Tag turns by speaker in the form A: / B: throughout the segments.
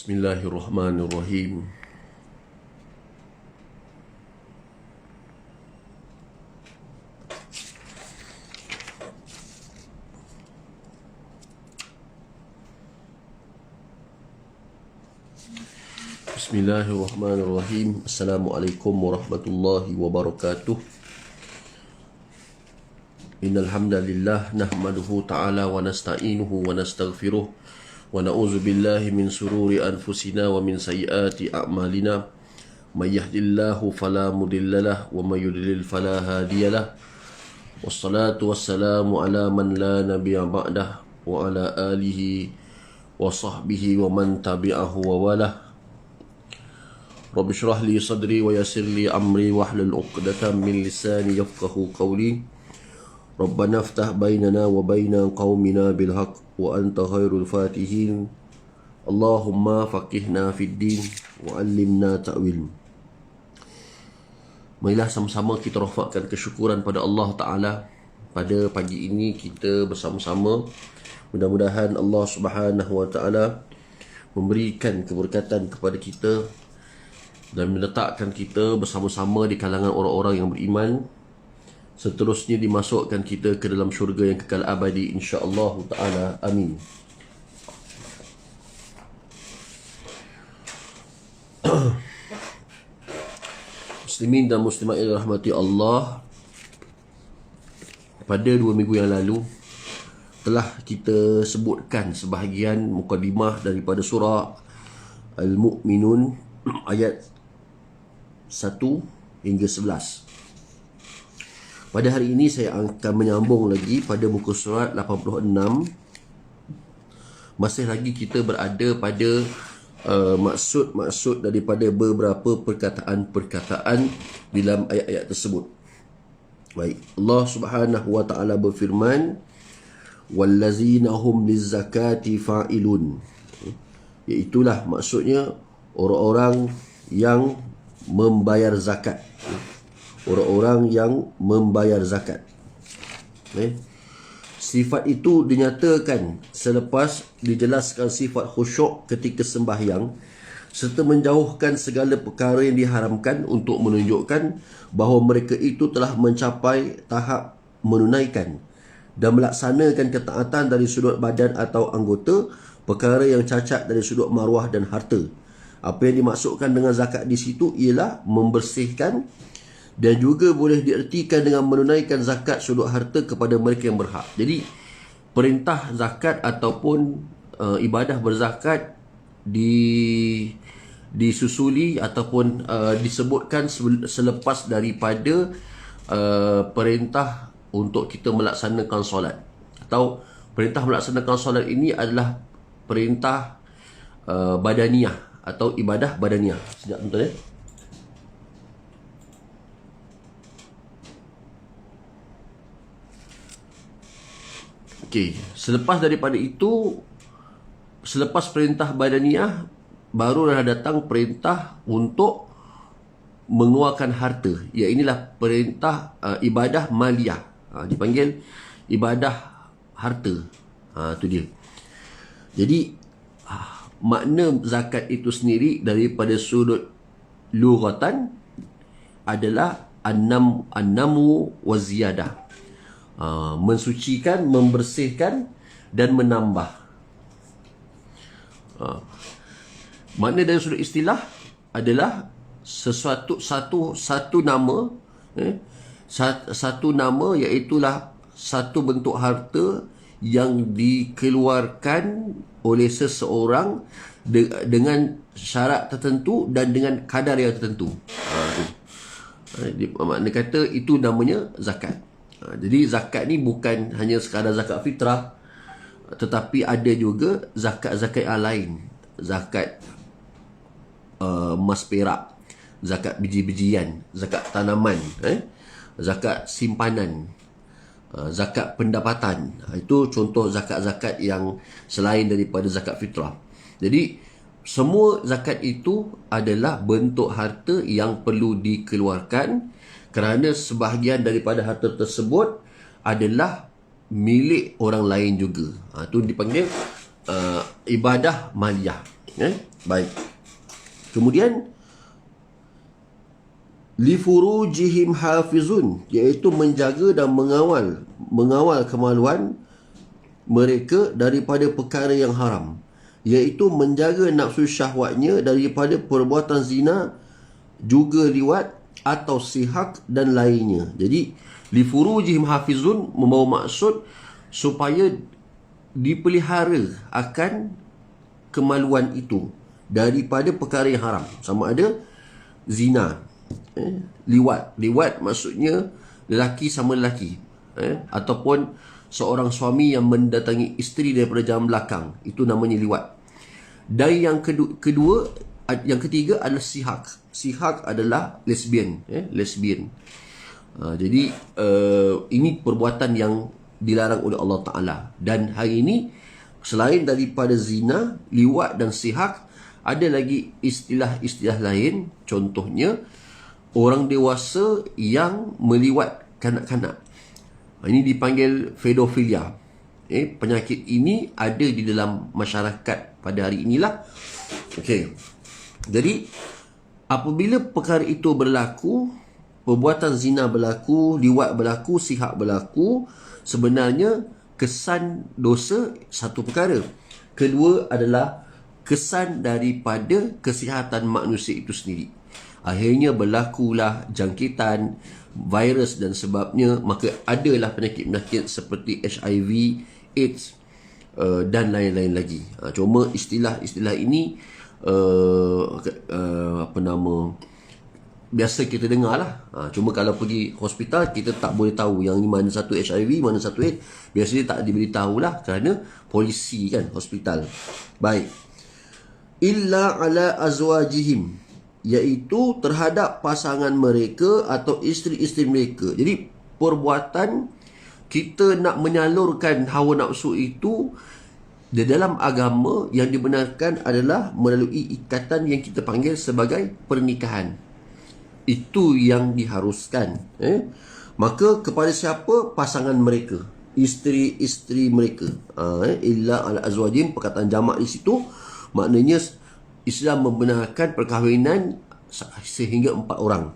A: Bismillahirrahmanirrahim. Bismillahirrahmanirrahim. Assalamualaikum warahmatullahi wabarakatuh. Innal hamdalillah nahmaduhu ta'ala wa nasta'inuhu wa nastaghfiruh wa na'udzu billahi min sururi anfusina wa min sayyiati a'malina. May yahdihillahu fala mudhillalah wa may yudlil fala hadiyalah. Wassalatu wassalamu ala man la nabiyya ba'dah wa ala alihi wa sahbihi wa man tabi'ahu wa walah. Rabbi shrah li sadri wa yassir li amri wahlul 'uqdatam min lisani yafqahu qawli. Rabbana iftah bainana wa baina qaumina bil haqq wa anta khairul fatihin. Allahumma faqihna fid din wa 'allimna ta'wil. Marilah sama-sama kita rafakkan kesyukuran pada Allah Ta'ala. Pada pagi ini kita bersama-sama, mudah-mudahan Allah Subhanahu Wa Ta'ala memberikan keberkatan kepada kita dan meletakkan kita bersama-sama di kalangan orang-orang yang beriman, seterusnya dimasukkan kita ke dalam syurga yang kekal abadi, insya-Allah Ta'ala. Amin. Muslimin dan muslimat yang dirahmati Allah, pada 2 minggu yang lalu telah kita sebutkan sebahagian mukadimah daripada surah Al-Mu'minun ayat 1 hingga 11. Pada hari ini saya akan menyambung lagi pada muka surat 86. Masih lagi kita berada pada maksud-maksud daripada beberapa perkataan-perkataan dalam ayat-ayat tersebut. Baik, Allah Subhanahu Wa Ta'ala berfirman, wallazina hum lizzakati fa'ilun. Iaitulah maksudnya orang-orang yang membayar zakat. Orang-orang yang membayar zakat. Sifat itu dinyatakan selepas dijelaskan sifat khusyuk ketika sembahyang serta menjauhkan segala perkara yang diharamkan untuk menunjukkan bahawa mereka itu telah mencapai tahap menunaikan dan melaksanakan ketaatan dari sudut badan atau anggota, perkara yang cacat dari sudut maruah dan harta. Apa yang dimaksudkan dengan zakat di situ ialah membersihkan, dan juga boleh diertikan dengan menunaikan zakat sudut harta kepada mereka yang berhak. Jadi perintah zakat ataupun ibadah berzakat disusuli ataupun disebutkan selepas daripada perintah untuk kita melaksanakan solat. Atau perintah melaksanakan solat ini adalah perintah badaniyah atau ibadah badaniyah. Sekejap tuan-tuan ya. Okey, selepas daripada itu, selepas perintah badaniyah, barulah datang perintah untuk mengeluarkan harta. Ya, inilah perintah ibadah maliyah. Dipanggil ibadah harta. Itu dia. Jadi makna zakat itu sendiri daripada sudut lughatan adalah annamu wa ziyadah. Mensucikan, membersihkan dan menambah. Makna dari sudut istilah adalah satu nama, satu nama, iaitulah satu bentuk harta yang dikeluarkan oleh seseorang dengan syarat tertentu dan dengan kadar yang tertentu. Makna kata itu namanya zakat. Jadi zakat ni bukan hanya sekadar zakat fitrah, tetapi ada juga zakat-zakat yang lain. Zakat emas perak, zakat biji-bijian, zakat tanaman, zakat simpanan, zakat pendapatan. Itu contoh zakat-zakat yang selain daripada zakat fitrah. Jadi semua zakat itu adalah bentuk harta yang perlu dikeluarkan, kerana sebahagian daripada harta tersebut adalah milik orang lain juga. Itu dipanggil ibadah maliyah. Baik. Kemudian li furujihim hafizun, iaitu menjaga dan mengawal kemaluan mereka daripada perkara yang haram, iaitu menjaga nafsu syahwatnya daripada perbuatan zina, juga liwat atau sihak dan lainnya. Jadi li furujihim hafizun membawa maksud supaya dipelihara akan kemaluan itu daripada perkara yang haram, sama ada zina, liwat maksudnya lelaki sama lelaki, ataupun seorang suami yang mendatangi isteri daripada jalan belakang, itu namanya liwat. Dan yang yang ketiga adalah sihak. Sihak adalah lesbian, lesbian. Jadi ini perbuatan yang dilarang oleh Allah Ta'ala. Dan hari ini selain daripada zina, liwat dan sihak, ada lagi istilah-istilah lain. Contohnya orang dewasa yang meliwat kanak-kanak. Ini dipanggil pedofilia. Penyakit ini ada di dalam masyarakat pada hari inilah. Okey. Jadi apabila perkara itu berlaku, perbuatan zina berlaku, liwat berlaku, sihak berlaku, sebenarnya kesan dosa satu perkara. Kedua adalah kesan daripada kesihatan manusia itu sendiri. Akhirnya berlakulah jangkitan, virus dan sebabnya. Maka adalah penyakit-penyakit seperti HIV, AIDS dan lain-lain lagi. Cuma istilah-istilah ini biasa kita dengar lah. Cuma kalau pergi hospital, kita tak boleh tahu yang ni mana satu HIV, mana satu AIDS. Biasanya tak diberitahu lah, kerana polisi kan, hospital. Baik. Illa ala azwajihim, iaitu terhadap pasangan mereka atau isteri-isteri mereka. Jadi perbuatan kita nak menyalurkan hawa nafsu itu di dalam agama yang dibenarkan adalah melalui ikatan yang kita panggil sebagai pernikahan. Itu yang diharuskan. Maka kepada siapa? Pasangan mereka, isteri-isteri mereka. Illa ala azwajihim, perkataan jamak di situ maknanya Islam membenarkan perkahwinan sehingga 4 orang.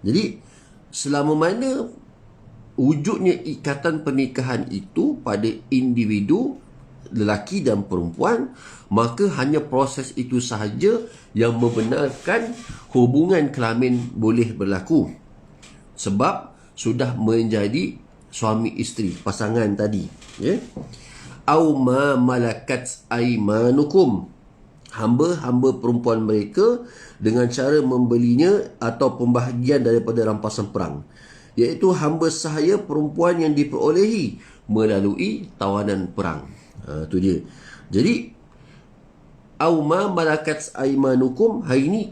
A: Jadi selama mana wujudnya ikatan pernikahan itu pada individu lelaki dan perempuan, maka hanya proses itu sahaja yang membenarkan hubungan kelamin boleh berlaku. Sebab sudah menjadi suami isteri, pasangan tadi. Au ma malakat aimanukum, hamba-hamba perempuan mereka dengan cara membelinya atau pembahagian daripada rampasan perang, iaitu hamba sahaya perempuan yang diperolehi melalui tawanan perang. Itu dia. Jadi auma malakat aimanukum hari ini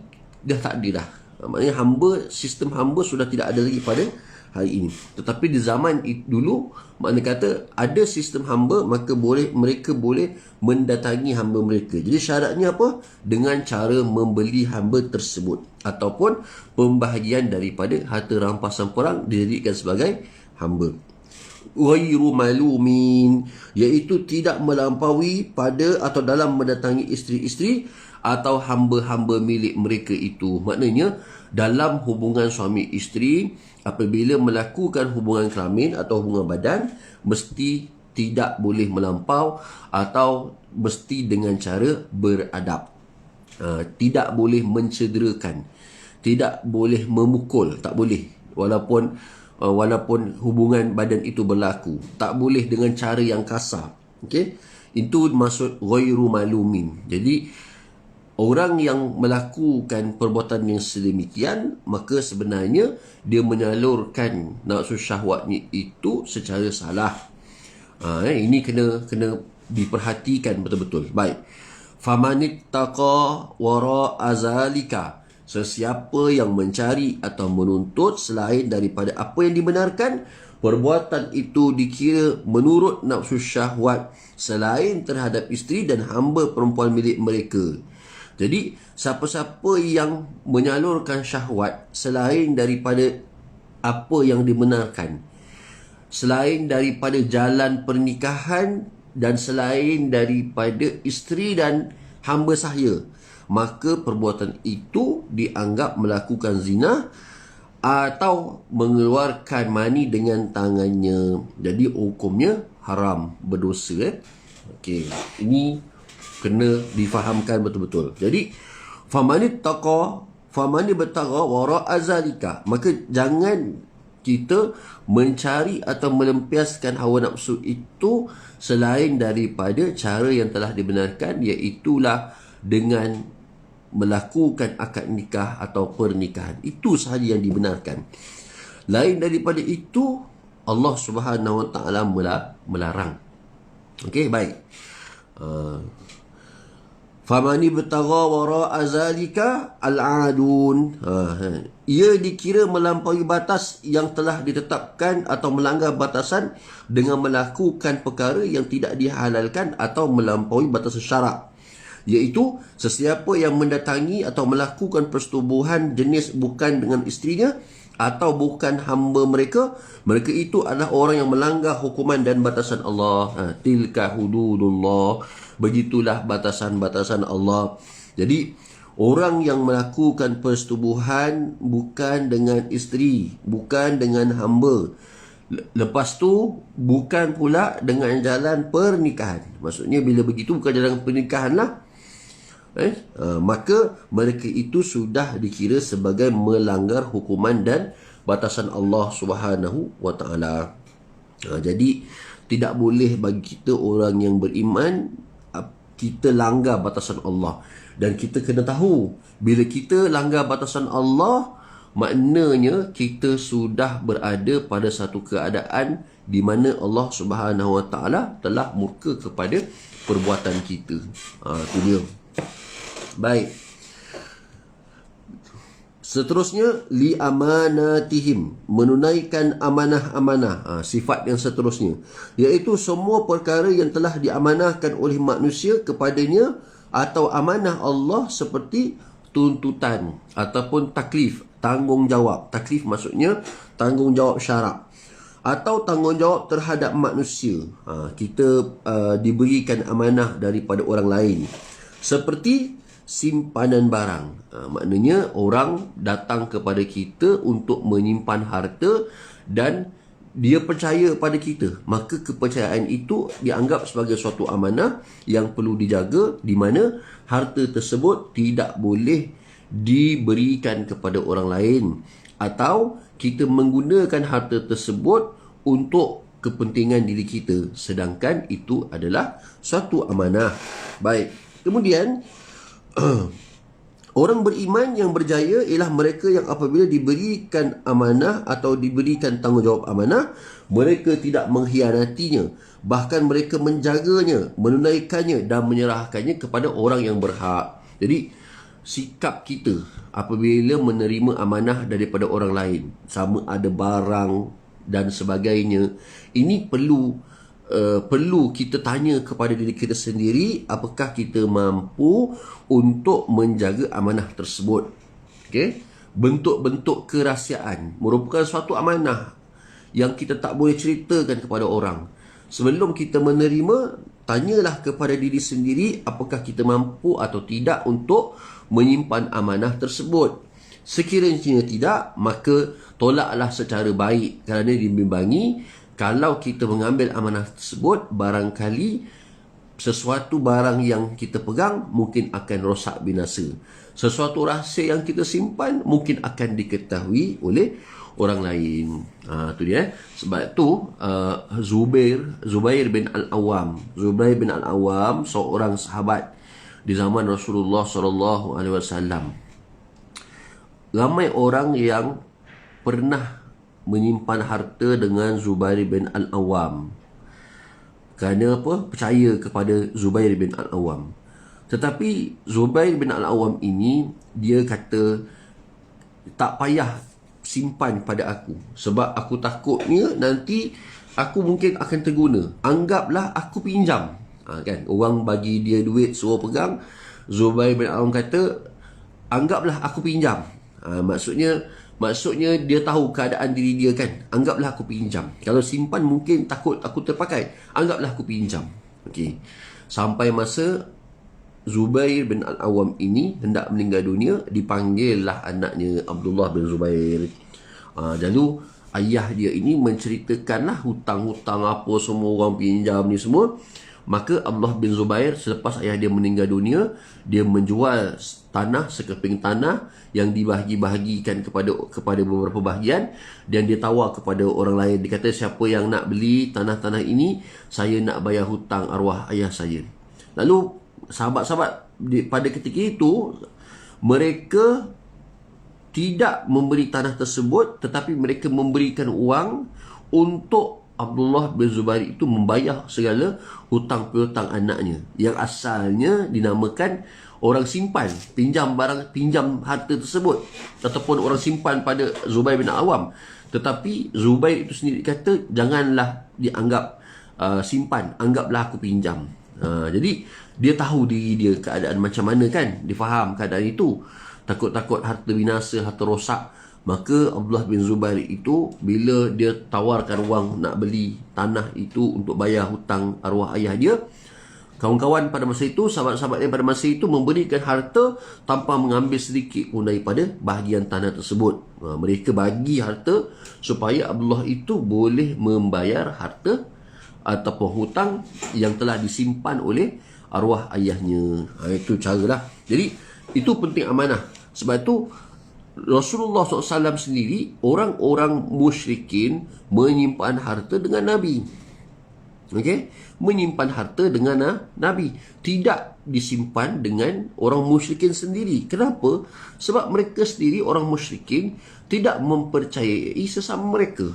A: dah tak ada dah. Maknanya hamba, sistem hamba sudah tidak ada lagi pada hari ini. Tetapi di zaman dulu, makna kata ada sistem hamba, maka mereka boleh mendatangi hamba mereka. Jadi syaratnya apa? Dengan cara membeli hamba tersebut, ataupun pembahagian daripada harta rampasan perang dijadikan sebagai hamba. Ghairu malumin, iaitu tidak melampaui pada atau dalam mendatangi isteri-isteri atau hamba-hamba milik mereka itu. Maknanya dalam hubungan suami isteri, apabila melakukan hubungan kelamin atau hubungan badan, mesti tidak boleh melampau atau mesti dengan cara beradab. Tidak boleh mencederakan, tidak boleh memukul, tak boleh. Walaupun hubungan badan itu berlaku, tak boleh dengan cara yang kasar. Okey, itu maksud ghairu malumin. Jadi orang yang melakukan perbuatan yang sedemikian, maka sebenarnya dia menyalurkan nafsu syahwatnya itu secara salah. Ini kena diperhatikan betul-betul. Baik. Famanittaqa wara'a zalika, sesiapa yang mencari atau menuntut selain daripada apa yang dibenarkan, perbuatan itu dikira menurut nafsu syahwat selain terhadap isteri dan hamba perempuan milik mereka. Jadi siapa-siapa yang menyalurkan syahwat selain daripada apa yang dibenarkan, selain daripada jalan pernikahan dan selain daripada isteri dan hamba sahaya, maka perbuatan itu dianggap melakukan zina atau mengeluarkan mani dengan tangannya. Jadi hukumnya haram, berdosa. Okey, ini kena difahamkan betul-betul. Jadi famani bertagha wara azalika, maka jangan kita mencari atau melampiaskan hawa nafsu itu selain daripada cara yang telah dibenarkan, iaitulah dengan melakukan akad nikah atau pernikahan. Itu sahaja yang dibenarkan. Lain daripada itu, Allah Subhanahu Wa Taala melarang. Okey, baik. Famani bertagha wara'a zalika al-adun. Ia dikira melampaui batas yang telah ditetapkan atau melanggar batasan dengan melakukan perkara yang tidak dihalalkan atau melampaui batasan syarak, iaitu sesiapa yang mendatangi atau melakukan persetubuhan jenis bukan dengan isterinya atau bukan hamba mereka itu adalah orang yang melanggar hukuman dan batasan Allah. Tilka hududullah, begitulah batasan-batasan Allah. Jadi orang yang melakukan persetubuhan bukan dengan isteri, bukan dengan hamba, lepas tu bukan pula dengan jalan pernikahan, maksudnya bila begitu bukan jalan pernikahan lah, maka mereka itu sudah dikira sebagai melanggar hukuman dan batasan Allah Subhanahu Wa Taala. Jadi tidak boleh bagi kita orang yang beriman kita langgar batasan Allah. Dan kita kena tahu, bila kita langgar batasan Allah, maknanya kita sudah berada pada satu keadaan di mana Allah Subhanahu Wa Taala telah murka kepada perbuatan kita. Itu dia. Baik. Seterusnya, li amanatihim, menunaikan amanah-amanah. Sifat yang seterusnya, iaitu semua perkara yang telah diamanahkan oleh manusia kepadanya atau amanah Allah, seperti tuntutan ataupun taklif, tanggungjawab. Taklif maksudnya tanggungjawab syarak atau tanggungjawab terhadap manusia. Kita diberikan amanah daripada orang lain, seperti simpanan barang. Maknanya orang datang kepada kita untuk menyimpan harta dan dia percaya pada kita, maka kepercayaan itu dianggap sebagai suatu amanah yang perlu dijaga, di mana harta tersebut tidak boleh diberikan kepada orang lain atau kita menggunakan harta tersebut untuk kepentingan diri kita, sedangkan itu adalah suatu amanah. Baik, kemudian orang beriman yang berjaya ialah mereka yang apabila diberikan amanah atau diberikan tanggungjawab amanah, mereka tidak mengkhianatinya, bahkan mereka menjaganya, menunaikannya dan menyerahkannya kepada orang yang berhak. Jadi sikap kita apabila menerima amanah daripada orang lain, sama ada barang dan sebagainya, ini perlu kita tanya kepada diri kita sendiri, apakah kita mampu untuk menjaga amanah tersebut. Okey, bentuk-bentuk kerahsiaan merupakan suatu amanah yang kita tak boleh ceritakan kepada orang. Sebelum kita menerima, tanyalah kepada diri sendiri apakah kita mampu atau tidak untuk menyimpan amanah tersebut. Sekiranya tidak, maka tolaklah secara baik, kerana dibimbangi kalau kita mengambil amanah tersebut, barangkali sesuatu barang yang kita pegang mungkin akan rosak binasa. Sesuatu rahsia yang kita simpan mungkin akan diketahui oleh orang lain. Itu dia. Sebab tu Zubair bin Al-Awwam, seorang sahabat di zaman Rasulullah SAW. Ramai orang yang pernah menyimpan harta dengan Zubair bin Al-Awwam. Kerana apa? Percaya kepada Zubair bin Al-Awwam. Tetapi Zubair bin Al-Awwam ini, dia kata, tak payah simpan pada aku, sebab aku takutnya nanti aku mungkin akan terguna. Anggaplah aku pinjam. Kan? Orang bagi dia duit, suruh pegang. Zubair bin Al-Awwam kata, anggaplah aku pinjam. Maksudnya dia tahu keadaan diri dia kan. Anggaplah aku pinjam. Kalau simpan mungkin takut aku terpakai. Anggaplah aku pinjam. Okey. Sampai masa Zubair bin Al-Awwam ini hendak meninggal dunia, dipanggillah anaknya Abdullah bin Zubair. Lalu ayah dia ini menceritakanlah hutang-hutang apa semua orang pinjam ni semua. Maka Abdullah bin Zubair selepas ayah dia meninggal dunia, dia menjual tanah, sekeping tanah yang dibahagi-bahagikan kepada beberapa bahagian, dan dia tawar kepada orang lain. Dia kata, siapa yang nak beli tanah-tanah ini, saya nak bayar hutang arwah ayah saya. Lalu sahabat-sahabat pada ketika itu, mereka tidak memberi tanah tersebut, tetapi mereka memberikan wang untuk Abdullah bin Zubair itu membayar segala hutang piutang anaknya, yang asalnya dinamakan orang simpan, pinjam harta tersebut, ataupun orang simpan pada Zubair bin Awam. Tetapi Zubair itu sendiri kata, janganlah dianggap simpan, anggaplah aku pinjam. Jadi dia tahu diri dia keadaan macam mana kan, dia faham keadaan itu, takut-takut harta binasa, harta rosak. Maka Abdullah bin Zubair itu, bila dia tawarkan wang nak beli tanah itu untuk bayar hutang arwah ayah dia, kawan-kawan pada masa itu, sahabat-sahabat yang pada masa itu memberikan harta tanpa mengambil sedikit pun daripada bahagian tanah tersebut. Mereka bagi harta supaya Abdullah itu boleh membayar harta ataupun hutang yang telah disimpan oleh arwah ayahnya. Itu caralah. Jadi itu penting amanah. Sebab itu Rasulullah SAW sendiri, orang-orang musyrikin menyimpan harta dengan Nabi. Okey, menyimpan harta dengan Nabi, tidak disimpan dengan orang musyrikin sendiri. Kenapa? Sebab mereka sendiri, orang musyrikin, tidak mempercayai sesama mereka.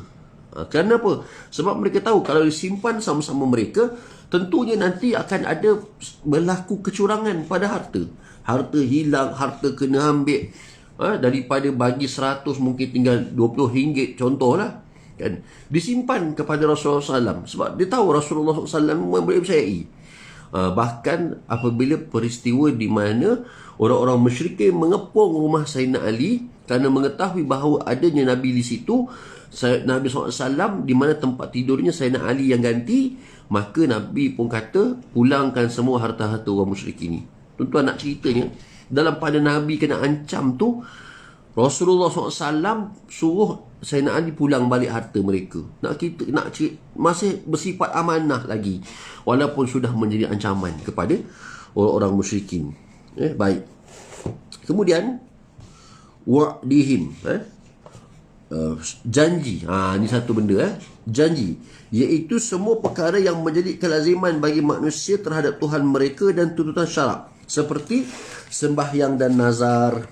A: Kenapa? Sebab mereka tahu kalau disimpan sama-sama mereka, tentunya nanti akan ada berlaku kecurangan pada harta. Harta hilang, harta kena ambil. Daripada bagi 100 mungkin tinggal RM20, contohlah kan, disimpan kepada Rasulullah SAW, sebab dia tahu Rasulullah SAW boleh percayai. Bahkan apabila peristiwa di mana orang-orang musyrikin mengepung rumah Sayyidina Ali kerana mengetahui bahawa adanya Nabi di situ, Nabi SAW di mana tempat tidurnya Sayyidina Ali yang ganti, maka Nabi pun kata, pulangkan semua harta-harta orang musyrik ini. Tuan-tuan nak ceritanya, dalam pada Nabi kena ancam tu, Rasulullah SAW suruh Sayyidina Ali pulang balik harta mereka. Masih bersifat amanah lagi, walaupun sudah menjadi ancaman kepada orang-orang musyrikin. Baik. Kemudian wa'dihim, janji. Ini satu benda, janji, iaitu semua perkara yang menjadi kelaziman bagi manusia terhadap Tuhan mereka dan tuntutan syarak, seperti sembahyang dan nazar.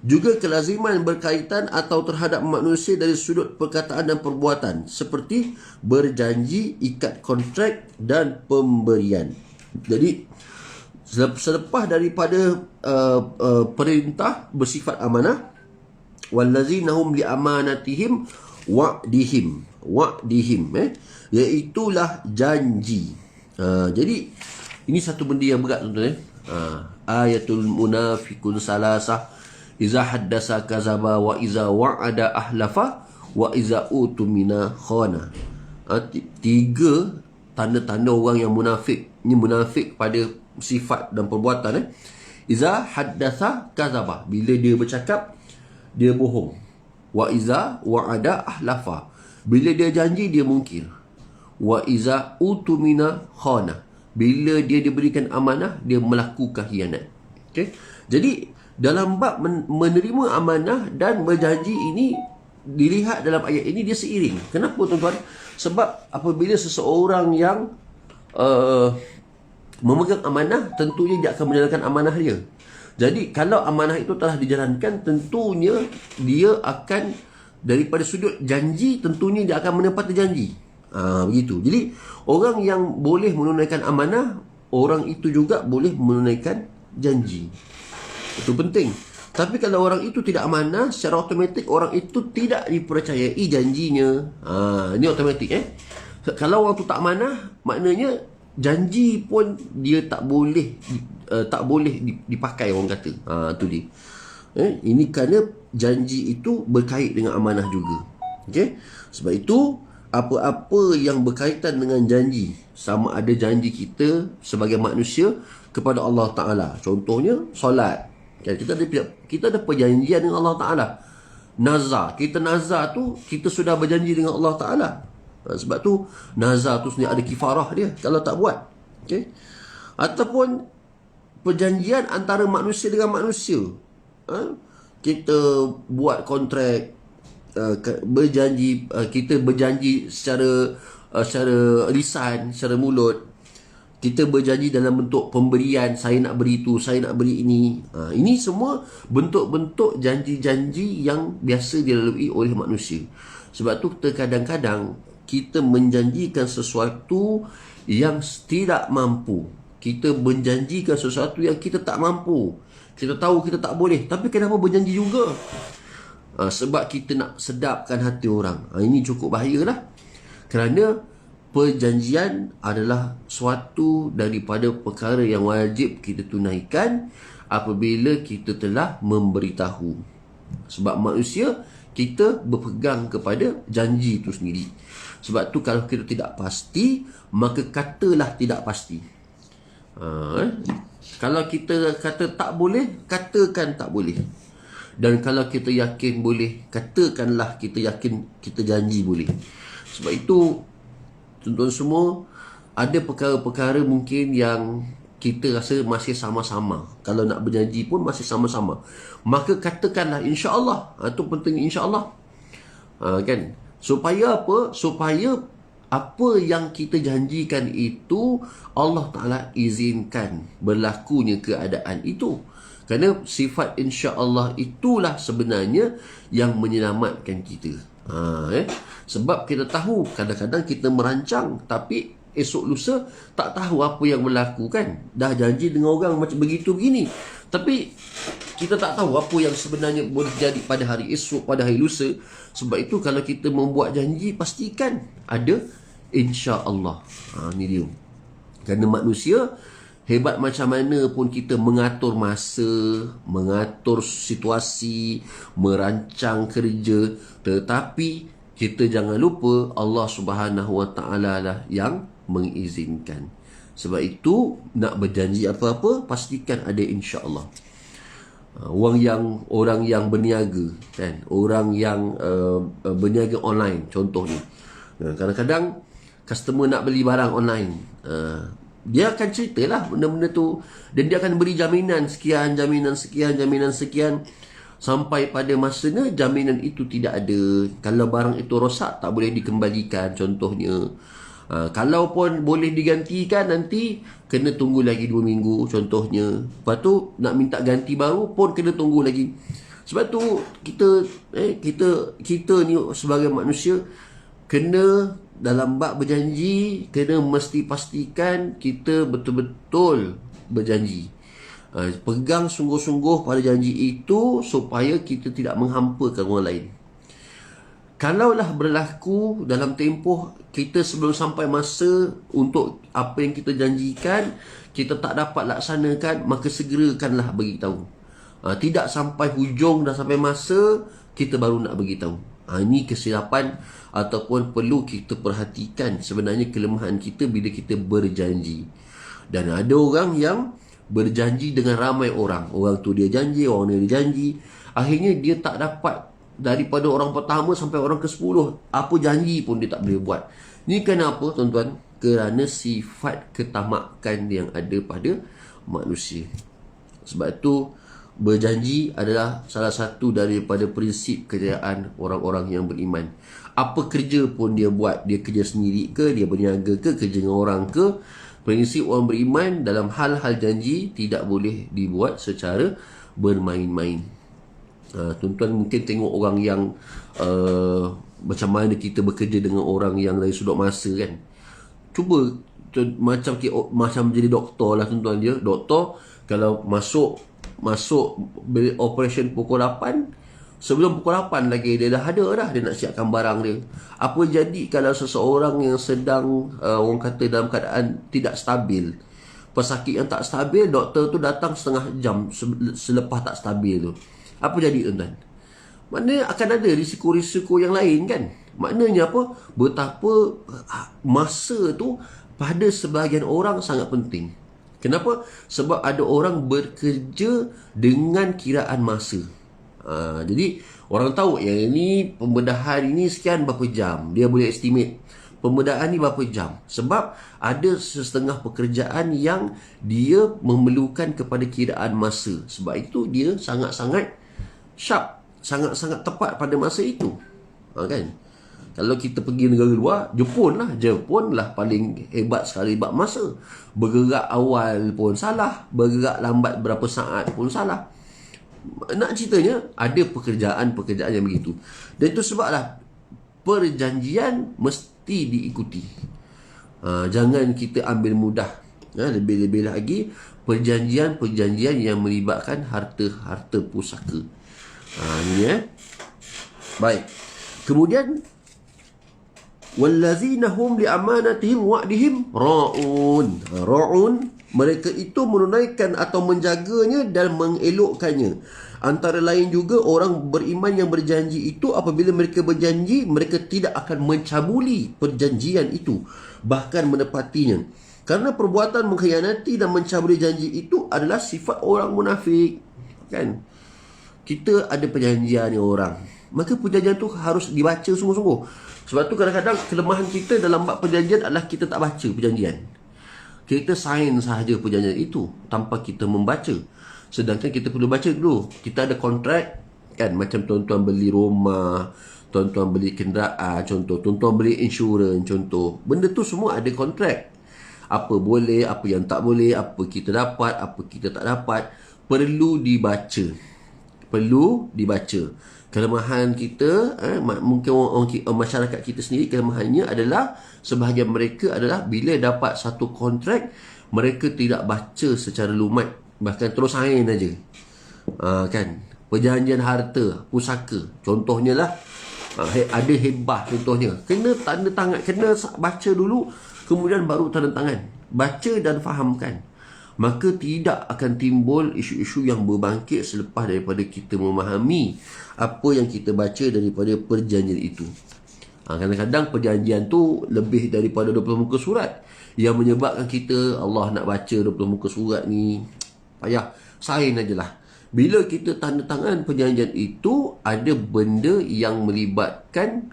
A: Juga kelaziman berkaitan atau terhadap manusia dari sudut perkataan dan perbuatan, seperti berjanji, ikat kontrak dan pemberian. Jadi selepas daripada perintah bersifat amanah, wallazina hum li amanatihim wa'dihim, iaitulah janji. Jadi ini satu benda yang berat, tuan-tuan. Ayatul munafiqun salasah, iza haddasa kazaba, wa iza wa'ada ahlafa, wa iza utumina khana. Tiga tanda-tanda orang yang munafik. Ini munafik pada sifat dan perbuatan. Iza haddasa kazaba, bila dia bercakap, dia bohong. Wa iza wa'ada ahlafa, bila dia janji, dia mungkir. Wa iza utumina khana, bila dia diberikan amanah, dia melakukan khianat. Okay? Jadi dalam bab menerima amanah dan berjanji ini, dilihat dalam ayat ini dia seiring. Kenapa, tuan-tuan? Sebab apabila seseorang yang memegang amanah, tentunya dia akan menjalankan amanah dia. Jadi kalau amanah itu telah dijalankan, tentunya dia akan, daripada sudut janji, tentunya dia akan menepati janji. Begitu. Jadi orang yang boleh menunaikan amanah, orang itu juga boleh menunaikan janji. Itu penting. Tapi kalau orang itu tidak amanah, secara automatik orang itu tidak dipercayai janjinya. Ini automatik. Kalau orang itu tak amanah, maknanya janji pun dia tak boleh dipakai, orang kata. Itu dia. Ini kerana janji itu berkait dengan amanah juga. Okey. Sebab itu apa-apa yang berkaitan dengan janji, sama ada janji kita sebagai manusia kepada Allah Ta'ala. Contohnya solat, kan? Kita ada perjanjian dengan Allah Ta'ala. Nazar, kita nazar tu kita sudah berjanji dengan Allah Ta'ala. Sebab tu nazar tu sebenarnya ada kifarah dia kalau tak buat. Okay? Ataupun perjanjian antara manusia dengan manusia. Kita buat kontrak, kita berjanji secara lisan, secara mulut. Kita berjanji dalam bentuk pemberian, saya nak beri itu, saya nak beri ini. Ini semua bentuk-bentuk janji-janji yang biasa dilalui oleh manusia. Sebab tu kadang-kadang kita menjanjikan sesuatu yang tidak mampu. Kita menjanjikan sesuatu yang kita tak mampu. Kita tahu kita tak boleh, tapi kenapa berjanji juga? Sebab kita nak sedapkan hati orang. Ini cukup bahayalah. Kerana perjanjian adalah suatu daripada perkara yang wajib kita tunaikan apabila kita telah memberitahu. Sebab manusia, kita berpegang kepada janji itu sendiri. Sebab tu kalau kita tidak pasti, maka katalah tidak pasti. Kalau kita kata tak boleh, katakan tak boleh. Dan kalau kita yakin boleh, katakanlah kita yakin, kita janji boleh. Sebab itu, tuan-tuan semua, ada perkara-perkara mungkin yang kita rasa masih sama-sama. Kalau nak berjanji pun masih sama-sama. Maka katakanlah insya-Allah. Itu penting insya-Allah. Kan? Supaya apa? Supaya apa yang kita janjikan itu Allah Ta'ala izinkan berlakunya keadaan itu. Kerana sifat insya-Allah itulah sebenarnya yang menyelamatkan kita. Sebab kita tahu kadang-kadang kita merancang, tapi esok lusa tak tahu apa yang berlaku, kan? Dah janji dengan orang macam begitu begini, tapi kita tak tahu apa yang sebenarnya boleh jadi pada hari esok, pada hari lusa. Sebab itu kalau kita membuat janji, pastikan ada insya-Allah. Ni dia. Kerana manusia, hebat macam mana pun kita mengatur masa, mengatur situasi, merancang kerja, tetapi kita jangan lupa Allah Subhanahu Wa Taala lah yang mengizinkan. Sebab itu nak berjanji apa-apa, pastikan ada insya-Allah. Orang yang berniaga, kan? Orang yang berniaga online contohnya. Kadang-kadang customer nak beli barang online. Dia akan ceritalah benda-benda tu, dan dia akan beri jaminan sekian, jaminan sekian, jaminan sekian, sampai pada masanya jaminan itu tidak ada. Kalau barang itu rosak, tak boleh dikembalikan contohnya. Kalau pun boleh digantikan, nanti kena tunggu lagi 2 minggu contohnya. Lepas tu nak minta ganti baru pun kena tunggu lagi. Sebab tu kita ni sebagai manusia kena dalam bab berjanji, kena mesti pastikan kita betul-betul berjanji. Pegang sungguh-sungguh pada janji itu supaya kita tidak menghampakan orang lain. Kalaulah berlaku dalam tempoh kita sebelum sampai masa untuk apa yang kita janjikan, kita tak dapat laksanakan, maka segerakanlah beritahu. Tidak sampai hujung, dah sampai masa, kita baru nak beritahu. Ini kesilapan ataupun perlu kita perhatikan sebenarnya kelemahan kita bila kita berjanji. Dan ada orang yang berjanji dengan ramai orang. Orang tu dia janji, orang ni dia janji. Akhirnya dia tak dapat daripada orang pertama sampai orang ke-10. Apa janji pun dia tak boleh buat. Ni kenapa tuan-tuan? Kerana sifat ketamakan yang ada pada manusia. Sebab tu berjanji adalah salah satu daripada prinsip kejayaan orang-orang yang beriman. Apa kerja pun dia buat, dia kerja sendiri ke, dia berniaga ke, kerja dengan orang ke, prinsip orang beriman dalam hal-hal janji tidak boleh dibuat secara bermain-main. Tuan-tuan mungkin tengok orang yang macam mana kita bekerja dengan orang yang dari sudut masa, kan. Cuba macam jadi doktor lah tuan-tuan dia. Doktor kalau masuk operation pukul 8, sebelum pukul 8 lagi dia dah ada dah, dia nak siapkan barang dia. Apa jadi kalau seseorang yang sedang orang kata dalam keadaan tidak stabil, pesakit yang tak stabil, doktor tu datang setengah jam selepas tak stabil tu, apa jadi tuan-tuan? Maknanya akan ada risiko-risiko yang lain, kan. Maknanya apa? Betapa masa tu pada sebahagian orang sangat penting. Kenapa? Sebab ada orang bekerja dengan kiraan masa. Jadi orang tahu yang ini pembedahan ini sekian berapa jam. Dia boleh estimate pembedahan ni berapa jam. Sebab ada setengah pekerjaan yang dia memerlukan kepada kiraan masa. Sebab itu dia sangat-sangat sharp, sangat-sangat tepat pada masa itu. Kan? Kalau kita pergi negara luar, Jepun lah paling hebat sekali bab masa. Bergerak awal pun salah, bergerak lambat berapa saat pun salah. Nak ceritanya, ada pekerjaan-pekerjaan yang begitu. Dan itu sebablah perjanjian mesti diikuti. Jangan kita ambil mudah. Lebih-lebih lagi perjanjian-perjanjian yang melibatkan harta pusaka. Ini baik. Kemudian wallazina hum li amanatihim wa'dihim ra'un. Ra'un, mereka itu menunaikan atau menjaganya dan mengelokkannya. Antara lain juga orang beriman yang berjanji itu, apabila mereka berjanji, mereka tidak akan mencabuli perjanjian itu, bahkan menepatinya. Kerana perbuatan mengkhianati dan mencabuli janji itu adalah sifat orang munafik. Kan? Kita ada perjanjian dengan orang, maka perjanjian tu harus dibaca sungguh-sungguh. Sebab tu kadang-kadang kelemahan kita dalam bab perjanjian adalah kita tak baca perjanjian. Kita sign sahaja perjanjian itu tanpa kita membaca. Sedangkan kita perlu baca dulu. Kita ada kontrak kan, macam tuan-tuan beli rumah, tuan-tuan beli kenderaan contoh, tuan-tuan beli insurans contoh. Benda tu semua ada kontrak. Apa boleh, apa yang tak boleh, apa kita dapat, apa kita tak dapat, perlu dibaca. Perlu dibaca. Kelemahan kita, mungkin masyarakat kita sendiri, kelemahannya adalah sebahagian mereka adalah bila dapat satu kontrak, mereka tidak baca secara lumat, bahkan terus sign aja. Kan? Perjanjian harta pusaka contohnya lah, ada hebah contohnya, kena tanda tangan, kena baca dulu, kemudian baru tanda tangan. Baca dan fahamkan, maka tidak akan timbul isu-isu yang berbangkit selepas daripada kita memahami apa yang kita baca daripada perjanjian itu. Kadang-kadang perjanjian tu lebih daripada 20 muka surat, yang menyebabkan kita, Allah nak baca 20 muka surat ni, payah, sign ajalah. Bila kita tanda tangan perjanjian itu, ada benda yang melibatkan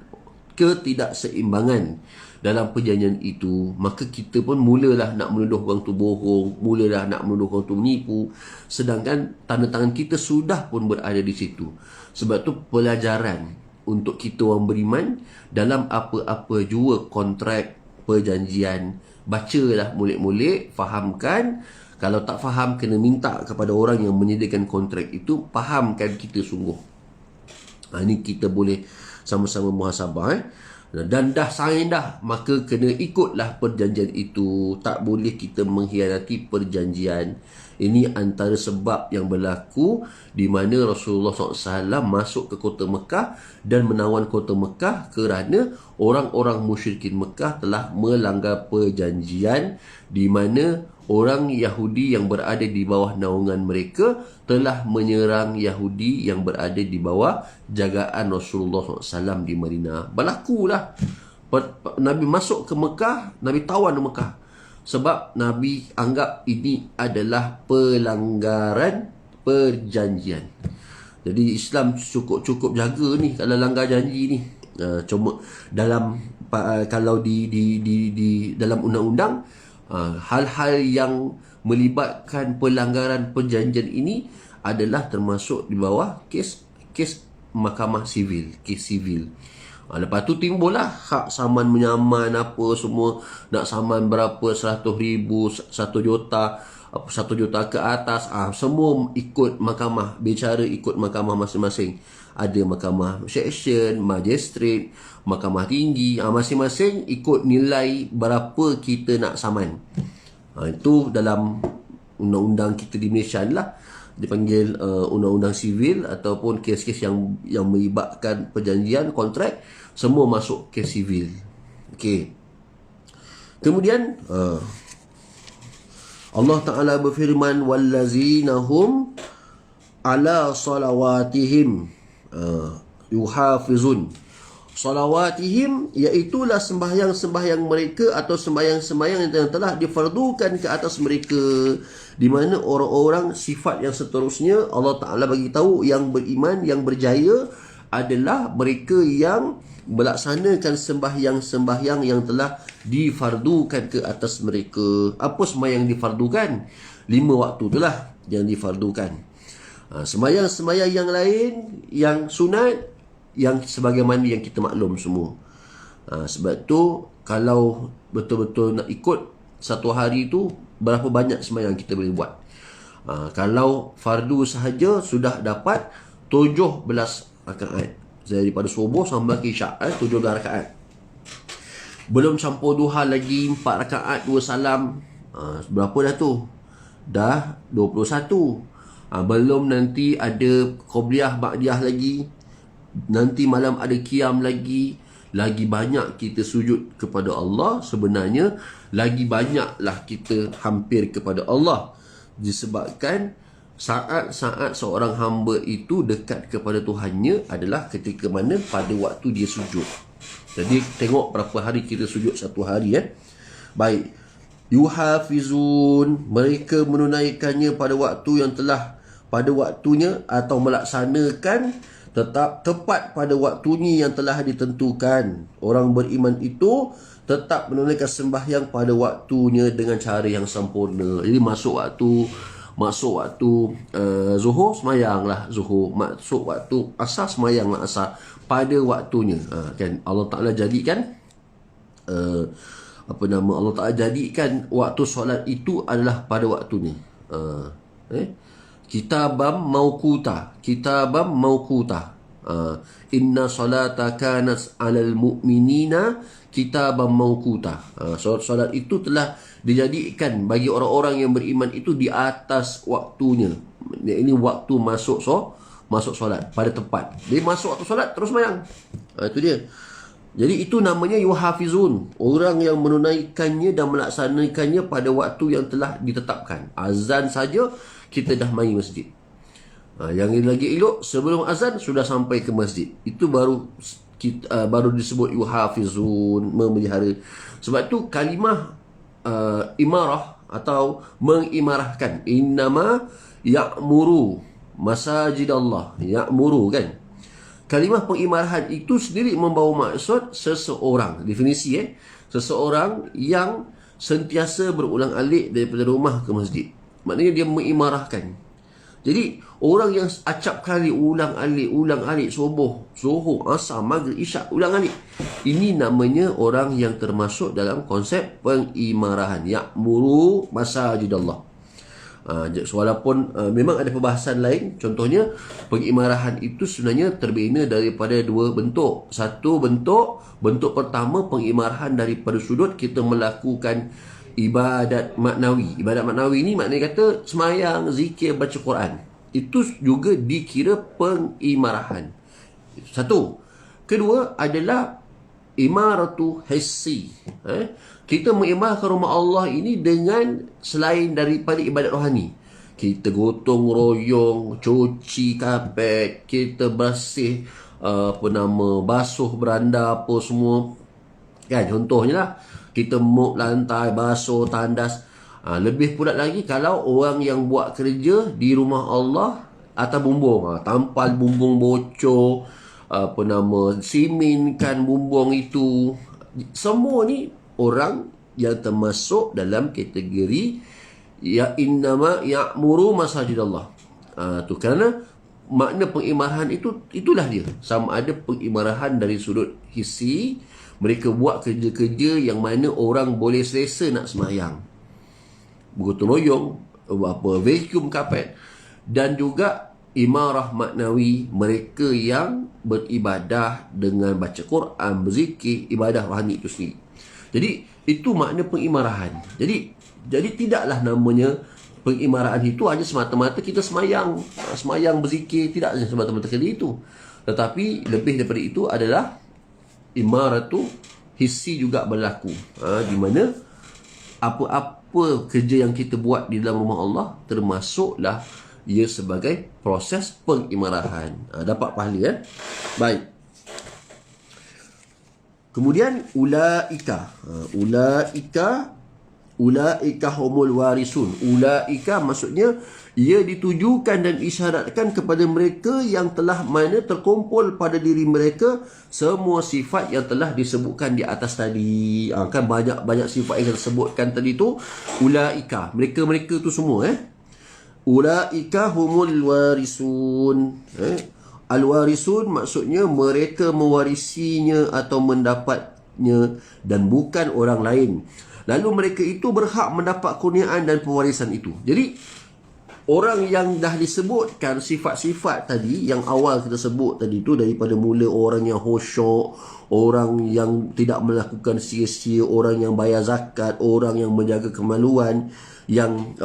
A: ketidakseimbangan dalam perjanjian itu, maka kita pun mulalah nak menuduh orang tu bohong, mulalah nak menuduh orang tu menipu, sedangkan tanda tangan kita sudah pun berada di situ. Sebab tu pelajaran untuk kita orang beriman dalam apa-apa jua kontrak perjanjian, bacalah molek-molek, fahamkan. Kalau tak faham, kena minta kepada orang yang menyediakan kontrak itu, fahamkan kita sungguh. Ini kita boleh sama-sama muhasabah. Dan dah sign dah, maka kena ikutlah perjanjian itu. Tak boleh kita mengkhianati perjanjian. Ini antara sebab yang berlaku di mana Rasulullah SAW masuk ke kota Mekah dan menawan kota Mekah, kerana orang-orang musyrikin Mekah telah melanggar perjanjian, di mana orang Yahudi yang berada di bawah naungan mereka telah menyerang Yahudi yang berada di bawah jagaan Rasulullah SAW di Madinah. Berlakulah Nabi masuk ke Mekah, Nabi tawan di Mekah, sebab Nabi anggap ini adalah pelanggaran perjanjian. Jadi Islam cukup jaga ni kalau langgar janji ni. Cuma dalam kalau di dalam undang-undang, hal-hal yang melibatkan pelanggaran perjanjian ini adalah termasuk di bawah kes mahkamah sivil, kes sivil. Lepas tu timbullah hak saman menyaman apa semua, nak saman berapa, 100,000, 1 juta, 1 juta ke atas, semua ikut mahkamah, bicara ikut mahkamah masing-masing. Ada mahkamah seksyen, magistrate, mahkamah tinggi, masing-masing ikut nilai berapa kita nak saman. Itu dalam undang-undang kita di Malaysia lah, dipanggil undang-undang sivil, ataupun kes-kes yang melibatkan perjanjian kontrak, semua masuk kes sivil. Okey. Kemudian Allah Ta'ala berfirman, wallazina hum ala salawatihim yuhafizun. salawatihim, iaitulah sembahyang-sembahyang mereka atau sembahyang-sembahyang yang telah difardukan ke atas mereka, di mana orang-orang sifat yang seterusnya Allah Ta'ala bagi tahu yang beriman, yang berjaya adalah mereka yang melaksanakan sembahyang-sembahyang yang telah difardukan ke atas mereka. Apa sembahyang difardukan? 5 waktu itulah yang difardukan. Sembahyang-sembahyang yang lain, yang sunat, yang sebagaimana yang kita maklum semua. Sebab tu kalau betul-betul nak ikut satu hari tu, berapa banyak sembahyang kita boleh buat. Kalau fardu sahaja sudah dapat 17 rakaat. Daripada subuh sampai ke isyak, 17 rakaat. Belum campur duha lagi 4 rakaat 2 salam. Berapa dah tu? Dah 21. Belum nanti ada qobliyah ba'diyah lagi. Nanti malam ada qiyam lagi. Lagi banyak kita sujud kepada Allah. Sebenarnya lagi banyaklah kita hampir kepada Allah. Disebabkan saat-saat seorang hamba itu dekat kepada Tuhannya adalah ketika mana pada waktu dia sujud. Jadi tengok berapa hari kita sujud satu hari. Baik. Yuhafizun, mereka menunaikannya pada waktu yang telah pada waktunya, atau melaksanakan tetap tepat pada waktunya yang telah ditentukan. Orang beriman itu tetap menunaikan sembahyang pada waktunya dengan cara yang sempurna. Jadi masuk waktu zuhur, semayanglah zuhur. Masuk waktu asar, semayanglah asar pada waktunya. Kan Allah Ta'ala jadikan Allah Ta'ala jadikan waktu solat itu adalah pada waktunya. Kitabam mauquta, inna salata kanat alal mu'minina kitabam mauquta. Solat itu telah dijadikan bagi orang-orang yang beriman itu di atas waktunya. Ini waktu masuk solat pada tepat. Dia masuk waktu solat terus mayang. Itu dia. Jadi itu namanya yuhafizun, orang yang menunaikannya dan melaksanakannya pada waktu yang telah ditetapkan. Azan saja kita dah mari masjid. Yang lagi elok, sebelum azan sudah sampai ke masjid. Itu baru disebut yuhafizun, memelihara. Sebab tu kalimah imarah atau mengimarahkan, innama ya'muru masajidallah, ya'muru kan. Kalimah pengimarahan itu sendiri membawa maksud seseorang. Definisi seseorang yang sentiasa berulang alik daripada rumah ke masjid. Maknanya dia mengimarahkan. Jadi orang yang acap kali ulang alik subuh, zuhur, asar, maghrib, isyak, ulang alik, ini namanya orang yang termasuk dalam konsep pengimarahan. Ya'muru masajidallah. Walaupun memang ada perbahasan lain. Contohnya pengimarahan itu sebenarnya terbina daripada 2 bentuk. Satu bentuk pertama, pengimarahan daripada sudut kita melakukan ibadat maknawi. Ibadat maknawi ni maknanya kata semayang, zikir, baca Quran. Itu juga dikira pengimarahan. Satu. Kedua adalah imaratu hissi. Kita mengimarahkan rumah Allah ini dengan selain daripada ibadat rohani. Kita gotong royong, cuci kapet, kita bersih basuh beranda apa semua. Kan contohnya lah, kita mop lantai, basuh tandas. Lebih pula lagi kalau orang yang buat kerja di rumah Allah atas bumbung, tampal bumbung bocor, siminkan bumbung itu. Semua ni orang yang termasuk dalam kategori ya innama ya'muru masajidallah. Tu kerana makna pengimarahan itulah dia. Sama ada pengimarahan dari sudut hissi, mereka buat kerja-kerja yang mana orang boleh selesa nak semayang, bergotong royong, vacuum kapet, dan juga imarah maknawi, mereka yang beribadah dengan baca Quran, berzikir, ibadah rohani itu sendiri. Jadi itu makna pengimarahan. Jadi tidaklah namanya pengimarahan itu hanya semata-mata kita semayang berzikir, tidak hanya semata-mata kali itu. Tetapi lebih daripada itu adalah imaratu hissi juga berlaku. Di mana apa-apa kerja yang kita buat di dalam rumah Allah termasuklah ia sebagai proses pengimarahan. Dapat pahala Baik. Kemudian ulaika. Ulaika humul warisun. Ulaika maksudnya ia ditujukan dan isyaratkan kepada mereka yang telah mana terkumpul pada diri mereka semua sifat yang telah disebutkan di atas tadi. Kan banyak sifat yang disebutkan tadi tu. Ulaika, mereka tu semua Ulaika humul warisun. Al-warisun maksudnya mereka mewarisinya atau mendapatnya dan bukan orang lain. Lalu mereka itu berhak mendapat kurniaan dan pewarisan itu. Jadi orang yang dah disebutkan sifat-sifat tadi yang awal kita sebut tadi tu, daripada mula orang yang khusyuk, orang yang tidak melakukan sia-sia, orang yang bayar zakat, orang yang menjaga kemaluan, yang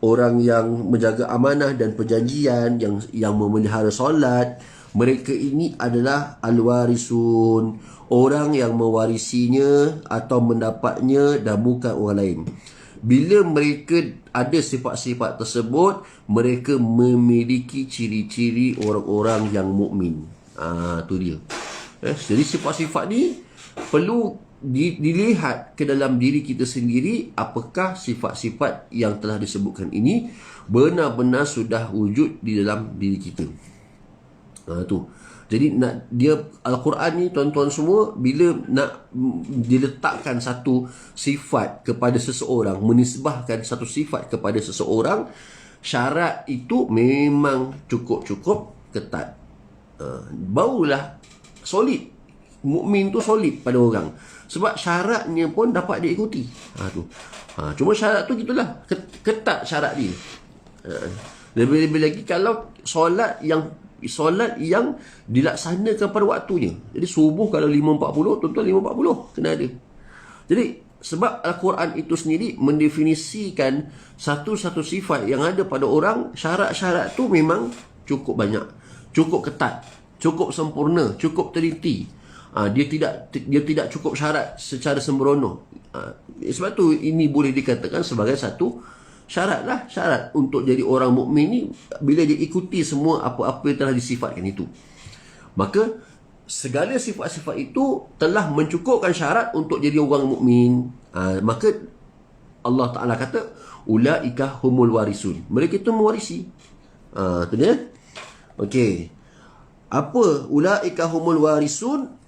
A: orang yang menjaga amanah dan perjanjian, yang memelihara solat, mereka ini adalah al-warisun, orang yang mewarisinya atau mendapatnya dan bukan orang lain. Bila mereka ada sifat-sifat tersebut, mereka memiliki ciri-ciri orang-orang yang mukmin. Tu dia. Jadi sifat-sifat ni perlu dilihat ke dalam diri kita sendiri, apakah sifat-sifat yang telah disebutkan ini benar-benar sudah wujud di dalam diri kita. Tu. Jadi Al-Quran ni tuan-tuan semua, bila nak diletakkan satu sifat kepada seseorang, menisbahkan satu sifat kepada seseorang, syarat itu memang cukup ketat. Barulah solid. Mukmin tu solid pada orang. Sebab syaratnya pun dapat diikuti. Cuma syarat tu gitulah. Ketat syarat dia. Lebih-lebih lagi kalau solat yang dilaksanakan pada waktunya. Jadi subuh kalau 5.40, tuan-tuan 5.40 kena ada. Jadi sebab Al-Quran itu sendiri mendefinisikan satu-satu sifat yang ada pada orang, syarat-syarat tu memang cukup banyak, cukup ketat, cukup sempurna, cukup teliti. Dia tidak cukup syarat secara sembrono. Sebab tu ini boleh dikatakan sebagai satu syarat untuk jadi orang mukmin ni, bila dia ikuti semua apa-apa yang telah disifatkan itu, maka segala sifat-sifat itu telah mencukupkan syarat untuk jadi orang mukmin. Maka Allah Ta'ala kata ulaika humul warisun, mereka itu mewarisi. Tu dia. Okey, apa ulaika humul warisun?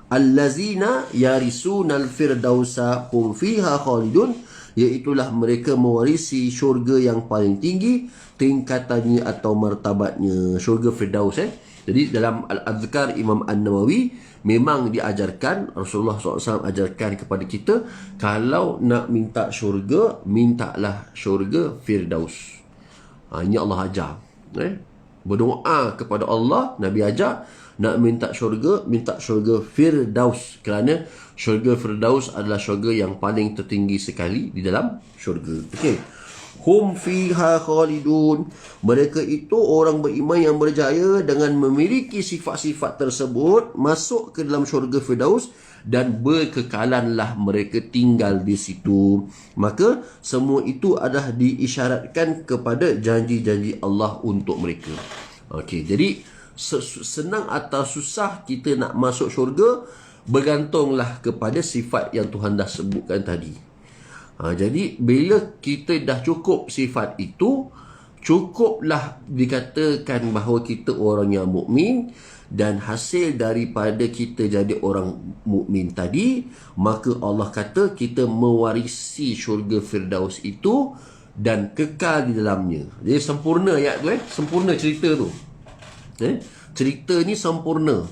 A: Allazina yarisunal firdausa hum fiha khalidun, iaitulah mereka mewarisi syurga yang paling tinggi tingkatannya atau martabatnya, syurga Firdaus. Jadi dalam Al-Adhkar Imam An-Nawawi memang diajarkan, Rasulullah SAW ajarkan kepada kita, kalau nak minta syurga, mintalah syurga Firdaus. Ini Allah ajar. Berdoa kepada Allah, Nabi ajar, nak minta syurga, minta syurga Firdaus, kerana syurga Firdaus adalah syurga yang paling tertinggi sekali di dalam syurga. Okey. Hum fiha khalidun, mereka itu orang beriman yang berjaya dengan memiliki sifat-sifat tersebut, masuk ke dalam syurga Firdaus dan berkekalanlah mereka tinggal di situ. Maka semua itu adalah diisyaratkan kepada janji-janji Allah untuk mereka. Okey, jadi senang atau susah kita nak masuk syurga bergantunglah kepada sifat yang Tuhan dah sebutkan tadi. Jadi bila kita dah cukup sifat itu, cukuplah dikatakan bahawa kita orang yang mukmin, dan hasil daripada kita jadi orang mukmin tadi, maka Allah kata kita mewarisi syurga Firdaus itu dan kekal di dalamnya. Jadi sempurna ayat tu, sempurna cerita tu. Cerita ni sempurna.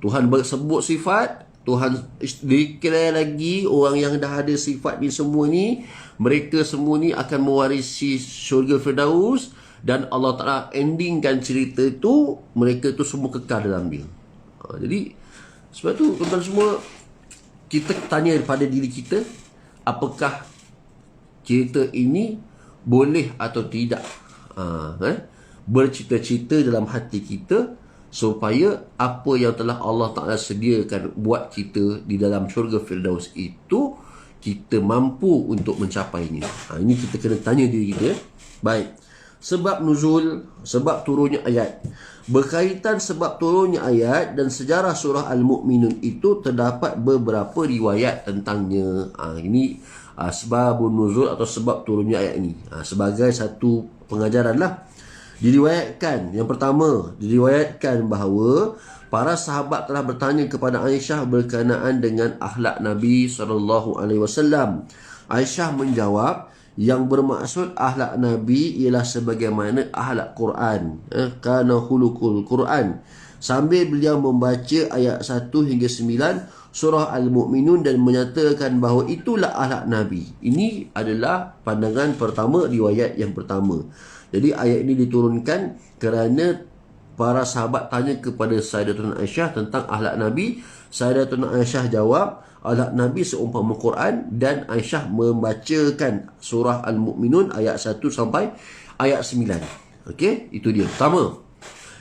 A: Tuhan sebut sifat, Tuhan declare lagi orang yang dah ada sifat ni semua ni, mereka semua ni akan mewarisi syurga Firdaus, dan Allah Ta'ala endingkan cerita tu, mereka tu semua kekal dalam dia. Jadi sebab tu tuan-tuan semua, kita tanya pada diri kita, apakah cerita ini boleh atau tidak bercita-cita dalam hati kita supaya apa yang telah Allah Ta'ala sediakan buat kita di dalam syurga Firdaus itu, kita mampu untuk mencapainya. Ini kita kena tanya diri kita. Baik. Sebab nuzul, sebab turunnya ayat. Berkaitan sebab turunnya ayat dan sejarah surah Al-Mu'minun itu terdapat beberapa riwayat tentangnya. Ini sebabun nuzul atau sebab turunnya ayat ini. Sebagai satu pengajaran lah. Diriwayatkan, yang pertama, diriwayatkan bahawa para sahabat telah bertanya kepada Aisyah berkenaan dengan akhlak Nabi SAW. Aisyah menjawab, yang bermaksud akhlak Nabi ialah sebagaimana akhlak Quran, kana khuluqul Quran, sambil beliau membaca ayat 1 hingga 9 surah Al-Mu'minun dan menyatakan bahawa itulah akhlak Nabi. Ini adalah pandangan pertama, riwayat yang pertama. Jadi ayat ini diturunkan kerana para sahabat tanya kepada Sayyidatuna Aisyah tentang akhlak Nabi. Sayyidatuna Aisyah jawab, akhlak Nabi seumpama Quran, dan Aisyah membacakan surah Al-Mu'minun ayat 1 sampai ayat 9. Okey, itu dia. Pertama.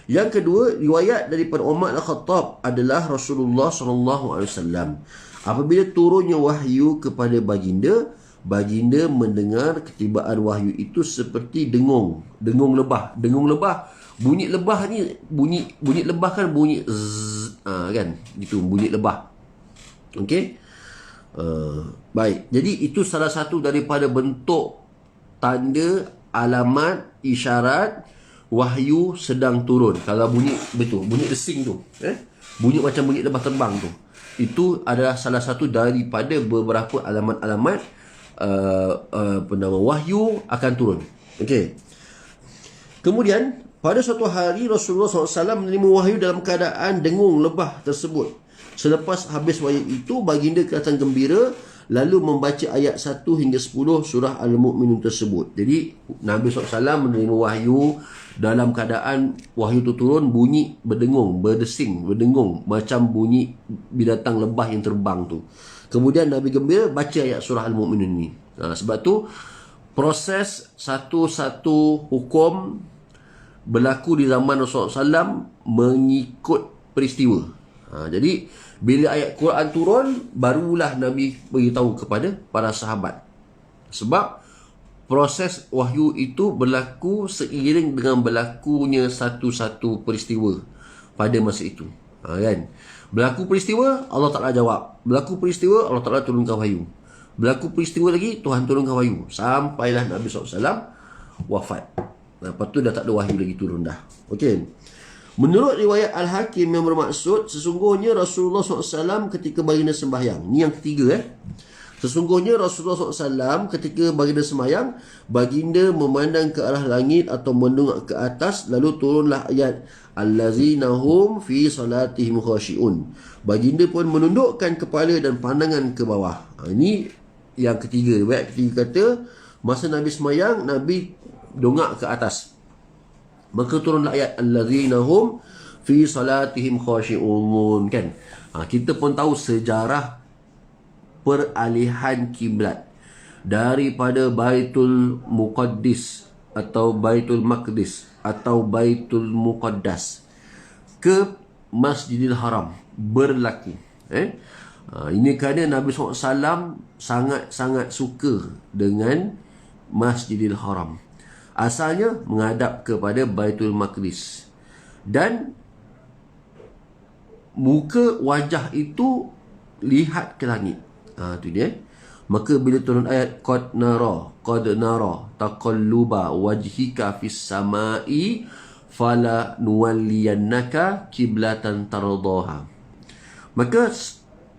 A: Yang kedua, riwayat daripada Umar Al-Khattab adalah Rasulullah SAW. Apabila turunnya wahyu kepada baginda, baginda mendengar ketibaan wahyu itu seperti dengung lebah. Dengung lebah, bunyi lebah ni, bunyi lebah kan bunyi zzz, kan, gitu bunyi lebah. Okey. Baik. Jadi itu salah satu daripada bentuk tanda, alamat, isyarat wahyu sedang turun. Kalau bunyi betul, bunyi desing tu, bunyi macam bunyi lebah terbang tu, itu adalah salah satu daripada beberapa alamat-alamat wahyu akan turun. Okey. Kemudian pada suatu hari Rasulullah SAW menerima wahyu dalam keadaan dengung lebah tersebut. Selepas habis wahyu itu, baginda kelihatan gembira lalu membaca ayat 1 hingga 10 surah Al-Mu'minun tersebut. Jadi Nabi SAW menerima wahyu dalam keadaan wahyu itu turun, bunyi berdengung, berdesing, berdengung macam bunyi binatang lebah yang terbang tu. Kemudian Nabi gembira baca ayat surah Al-Mu'minun ni. Sebab tu proses satu-satu hukum berlaku di zaman Rasulullah SAW mengikut peristiwa. Jadi bila ayat Quran turun, barulah Nabi beritahu kepada para sahabat. Sebab proses wahyu itu berlaku seiring dengan berlakunya satu-satu peristiwa pada masa itu. Kan? Berlaku peristiwa, Allah Ta'ala jawab. Berlaku peristiwa, Allah Ta'ala turunkan wahyu. Berlaku peristiwa lagi, Tuhan turunkan wahyu. Sampailah Nabi SAW wafat. Lepas tu dah tak ada wahyu lagi turun dah. Okey. Menurut riwayat Al-Hakim yang bermaksud, sesungguhnya Rasulullah SAW ketika baginda sembahyang. Ni yang ketiga. Sesungguhnya Rasulullah SAW ketika baginda sembahyang, baginda memandang ke arah langit atau mendongak ke atas, lalu turunlah ayat allazina hum fi salatihim khashi'un. Baginda pun menundukkan kepala dan pandangan ke bawah. Ini yang ketiga. Riwayat ketiga kata, masa Nabi sembahyang, Nabi dongak ke atas. Maka turunlah ayat allazina hum fi salatihim khashi'un, kan? Kita pun tahu sejarah peralihan kiblat daripada Baitul Muqaddis atau Baitul Maqdis atau Baitul Muqaddas ke Masjidil Haram berlaku. Ini kerana Nabi SAW sangat-sangat suka dengan Masjidil Haram. Asalnya menghadap kepada Baitul Maqdis, dan muka wajah itu lihat ke langit. Tu dia. Maka bila turun ayat qad nara taqalluba wajhika fis samai fala nuwalliyannaka kiblatan tardaha. Maka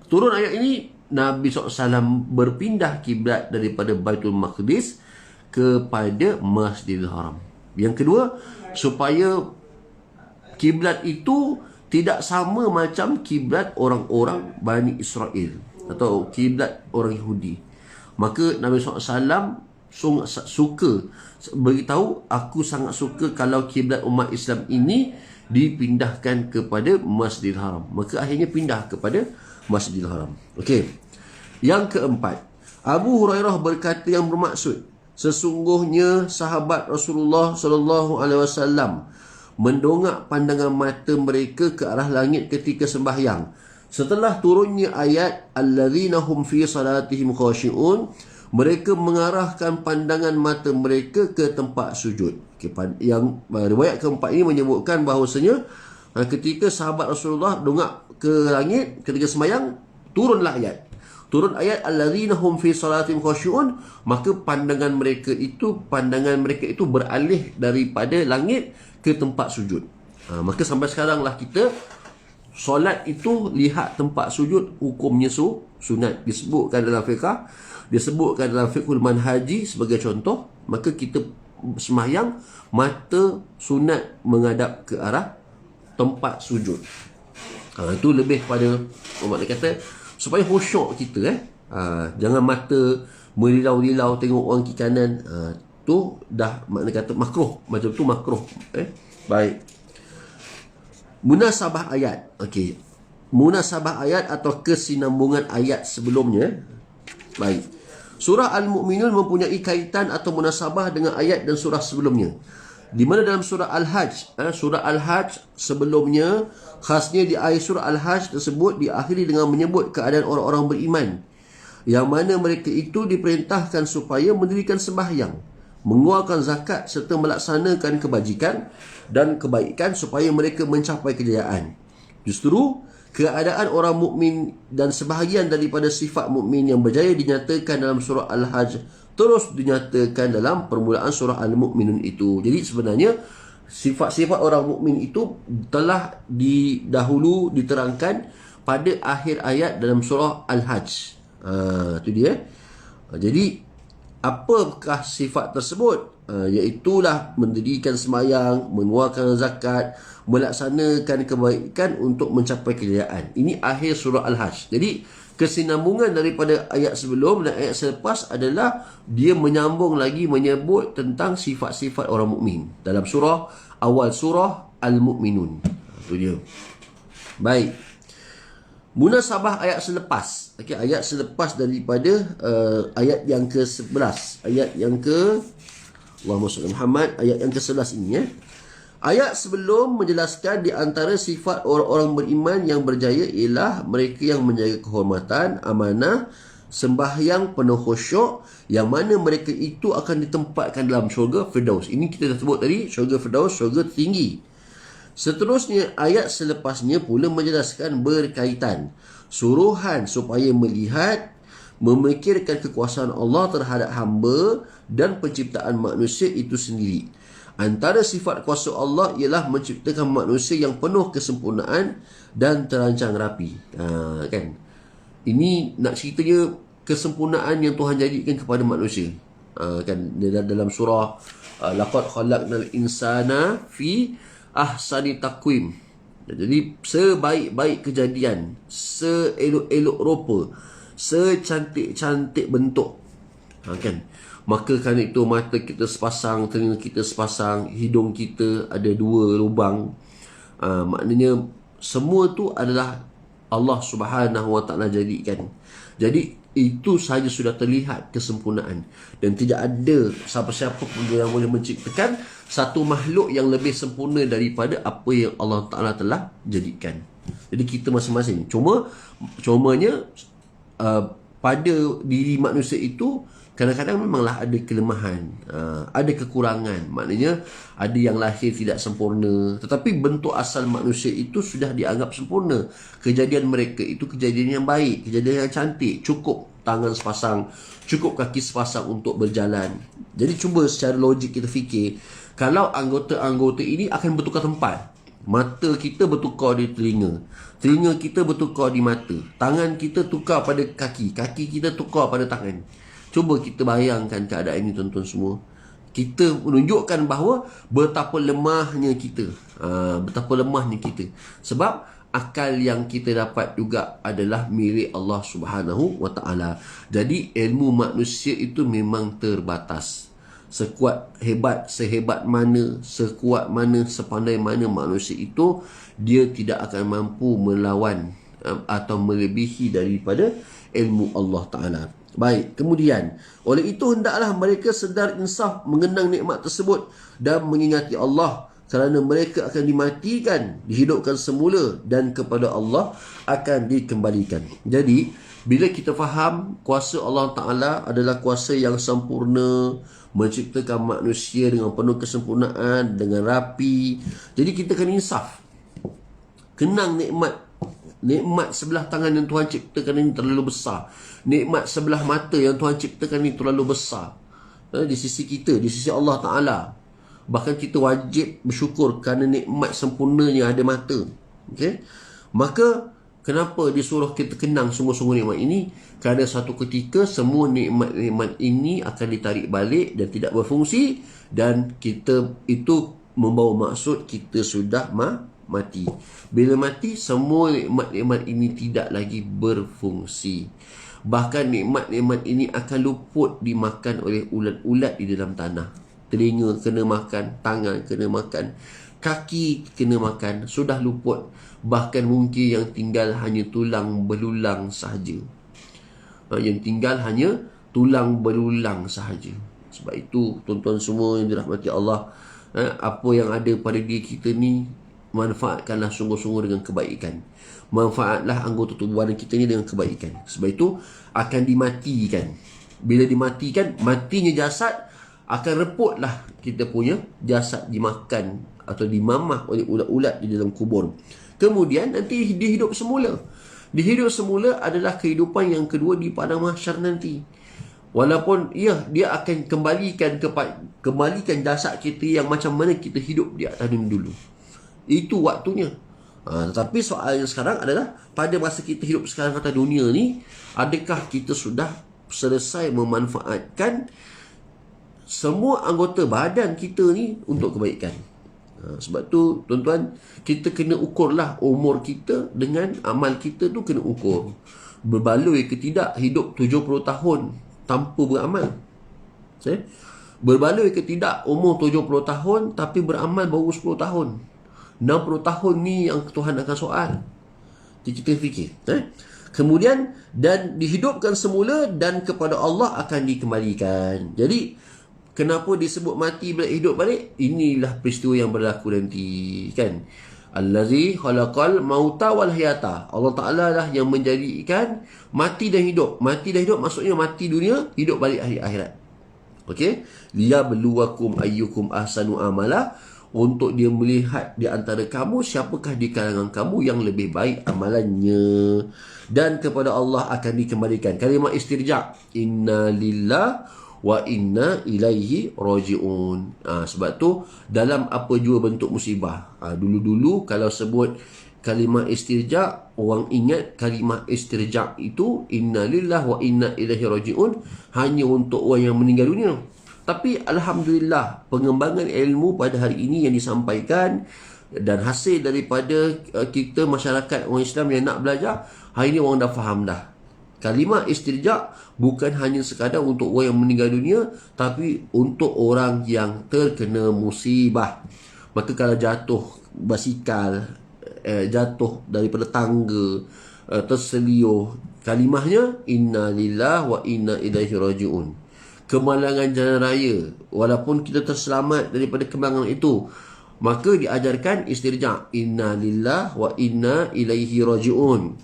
A: turun ayat ini, Nabi SAW berpindah kiblat daripada Baitul Maqdis kepada Masjidil Haram. Yang kedua, supaya kiblat itu tidak sama macam kiblat orang-orang Bani Israel atau kiblat orang Yahudi. Maka Nabi SAW suka beritahu, aku sangat suka kalau kiblat umat Islam ini dipindahkan kepada Masjidil Haram. Maka akhirnya pindah kepada Masjidil Haram. Okey. Yang keempat, Abu Hurairah berkata yang bermaksud, sesungguhnya sahabat Rasulullah SAW mendongak pandangan mata mereka ke arah langit ketika sembahyang. Setelah turunnya ayat allazina hum fi salatihim khashi'un, Mereka mengarahkan pandangan mata mereka ke tempat sujud. Yang riwayat keempat ini menyebutkan bahawasanya ketika sahabat Rasulullah dongak ke langit ketika sembahyang, turunlah ayat. Turun ayat allazina hum fi salatihim khashi'un, maka pandangan mereka itu beralih daripada langit ke tempat sujud. Maka sampai sekaranglah kita solat itu lihat tempat sujud, hukumnya sunat. Disebutkan dalam fiqh, disebutkan dalam fiqhul manhaji sebagai contoh. Maka kita sembahyang, mata sunat menghadap ke arah tempat sujud. Itu lebih pada makna kata supaya khusyuk kita. Jangan mata merilau-rilau tengok orang kiri kanan. Tu dah makna kata makruh. Macam tu makruh. Baik. Munasabah ayat. Okey. Munasabah ayat atau kesinambungan ayat sebelumnya. Baik. Surah Al-Mu'minun mempunyai kaitan atau munasabah dengan ayat dan surah sebelumnya. Di mana dalam surah Al-Hajj, surah Al-Hajj sebelumnya, khasnya di akhir surah Al-Hajj tersebut diakhiri dengan menyebut keadaan orang-orang beriman, yang mana mereka itu diperintahkan supaya mendirikan sembahyang, mengeluarkan zakat serta melaksanakan kebajikan dan kebaikan supaya mereka mencapai kejayaan. Justru keadaan orang mukmin dan sebahagian daripada sifat mukmin yang berjaya dinyatakan dalam surah Al-Hajj terus dinyatakan dalam permulaan surah Al-Mu'minun itu. Jadi sebenarnya sifat-sifat orang mukmin itu telah dahulu diterangkan pada akhir ayat dalam surah Al-Hajj. Itu dia. Jadi apakah sifat tersebut? Iaitulah mendirikan sembahyang, mengeluarkan zakat, melaksanakan kebaikan untuk mencapai kejayaan. Ini akhir surah Al-Hajj. Jadi kesinambungan daripada ayat sebelum dan ayat selepas adalah dia menyambung lagi menyebut tentang sifat-sifat orang mukmin dalam surah awal surah Al-Mu'minun. Itu dia. Baik. Munasabah ayat selepas. Okey, ayat selepas daripada ayat yang ke-11. Ayat yang ke Allahumma salli Muhammad, ayat yang ke-11 ini Ayat sebelum menjelaskan di antara sifat orang-orang beriman yang berjaya ialah mereka yang menjaga kehormatan, amanah, sembahyang penuh khusyuk, yang mana mereka itu akan ditempatkan dalam syurga Firdaus. Ini kita dah sebut tadi, syurga Firdaus, syurga tinggi. Seterusnya, ayat selepasnya pula menjelaskan berkaitan suruhan supaya melihat, memikirkan kekuasaan Allah terhadap hamba dan penciptaan manusia itu sendiri. Antara sifat kuasa Allah ialah menciptakan manusia yang penuh kesempurnaan dan terancang rapi. Kan? Ini nak ceritanya kesempurnaan yang Tuhan jadikan kepada manusia. Kan? Dalam surah laqad khalaqnal insana fi ahsani taqwim. Jadi sebaik-baik kejadian, seelok-elok rupa, secantik-cantik bentuk. Kan? Maka kerana itu mata kita sepasang, telinga kita sepasang, hidung kita ada 2 lubang. Maknanya semua tu adalah Allah Subhanahu Wa Taala jadikan. Jadi itu sahaja sudah terlihat kesempurnaan, dan tidak ada siapa-siapa pun yang boleh menciptakan satu makhluk yang lebih sempurna daripada apa yang Allah Taala telah jadikan. Jadi kita masing-masing. Cumanya pada diri manusia itu kadang-kadang memanglah ada kelemahan, ada kekurangan. Maknanya ada yang lahir tidak sempurna, tetapi bentuk asal manusia itu sudah dianggap sempurna. Kejadian mereka itu kejadian yang baik, kejadian yang cantik. Cukup tangan sepasang, cukup kaki sepasang untuk berjalan. Jadi cuba secara logik kita fikir, kalau anggota-anggota ini akan bertukar tempat. Mata kita bertukar di telinga, telinga kita bertukar di mata, tangan kita tukar pada kaki, kaki kita tukar pada tangan. Cuba kita bayangkan keadaan ini, tuan-tuan semua. Kita menunjukkan bahawa betapa lemahnya kita. Betapa lemahnya kita. Sebab akal yang kita dapat juga adalah milik Allah Subhanahu Wa Taala. Jadi ilmu manusia itu memang terbatas. Sehebat mana, sekuat mana, sepandai mana manusia itu, dia tidak akan mampu melawan atau melebihi daripada ilmu Allah Ta'ala. Baik, kemudian oleh itu hendaklah mereka sedar insaf mengenang nikmat tersebut dan mengingati Allah, kerana mereka akan dimatikan, dihidupkan semula, dan kepada Allah akan dikembalikan. Jadi Bila kita faham kuasa Allah Ta'ala adalah kuasa yang sempurna, menciptakan manusia dengan penuh kesempurnaan, dengan rapi. Jadi kita kena insaf. Kenang nikmat. Nikmat sebelah tangan yang Tuhan ciptakan ini terlalu besar. Nikmat sebelah mata yang Tuhan ciptakan ini terlalu besar. Di sisi kita, di sisi Allah Ta'ala. Bahkan kita wajib bersyukur kerana nikmat sempurnanya ada mata. Okay? Maka kenapa disuruh kita kenang sungguh-sungguh nikmat ini? Kerana satu ketika semua nikmat-nikmat ini akan ditarik balik dan tidak berfungsi, dan kita itu membawa maksud kita sudah mati. Bila mati, semua nikmat-nikmat ini tidak lagi berfungsi. Bahkan nikmat-nikmat ini akan luput dimakan oleh ulat-ulat di dalam tanah. Telinga kena makan, tangan kena makan, kaki kena makan, sudah luput. Bahkan mungkin yang tinggal hanya tulang belulang sahaja. Yang tinggal hanya tulang belulang sahaja. Sebab itu, tuan-tuan semua yang dirahmati Allah, apa yang ada pada diri kita ni, manfaatkanlah sungguh-sungguh dengan kebaikan. Manfaatlah anggota tubuh badan kita ni dengan kebaikan. Sebab itu, akan dimatikan. Bila dimatikan, matinya jasad, akan reputlah kita punya jasad dimakan atau dimamah oleh ulat-ulat di dalam kubur. Kemudian nanti dihidup semula. Dihidup semula adalah kehidupan yang kedua di padang mahsyar nanti. Walaupun dia akan kembalikan jasad kita yang macam mana kita hidup di atas dunia dulu. Itu waktunya. Tetapi soal yang sekarang adalah, pada masa kita hidup sekarang atas dunia ni, adakah kita sudah selesai memanfaatkan semua anggota badan kita ni untuk kebaikan? Sebab tu tuan-tuan, kita kena ukurlah umur kita dengan amal kita tu, kena ukur. Berbaloi ke tidak hidup 70 tahun tanpa beramal? Berbaloi ke tidak umur 70 tahun tapi beramal baru 10 tahun? 60 tahun ni yang Tuhan akan soal. Jadi kita fikir. Kemudian, dan dihidupkan semula dan kepada Allah akan dikembalikan. Jadi, kenapa disebut mati bila hidup balik? Inilah peristiwa yang berlaku nanti, kan? Allazi khalaqal mauta wal hayata. Allah Ta'ala lah yang menjadikan mati dan hidup. Mati dan hidup maksudnya mati dunia, hidup balik hari akhirat. Okey? Liyabluwakum ayyukum ahsanu amala. Untuk dia melihat di antara kamu siapakah di kalangan kamu yang lebih baik amalannya. Dan kepada Allah akan dikembalikan. Kalimah istirja'. Inna lillah wa inna ilaihi raji'un. Sebab tu dalam apa jua bentuk musibah, dulu-dulu kalau sebut kalimah istirja', orang ingat kalimah istirja' itu inna lillah wa inna ilaihi raji'un hanya untuk orang yang meninggal dunia. Tapi alhamdulillah, pengembangan ilmu pada hari ini yang disampaikan dan hasil daripada kita masyarakat orang Islam yang nak belajar, hari ini orang dah faham dah. Kalimah istirja' bukan hanya sekadar untuk orang yang meninggal dunia, tapi untuk orang yang terkena musibah. Maka kalau jatuh basikal, jatuh daripada tangga, terseliuh, kalimahnya inna lillah wa inna ilaihi raji'un. Kemalangan jalan raya, walaupun kita terselamat daripada kemalangan itu, maka diajarkan istirja', inna lillah wa inna ilaihi raji'un.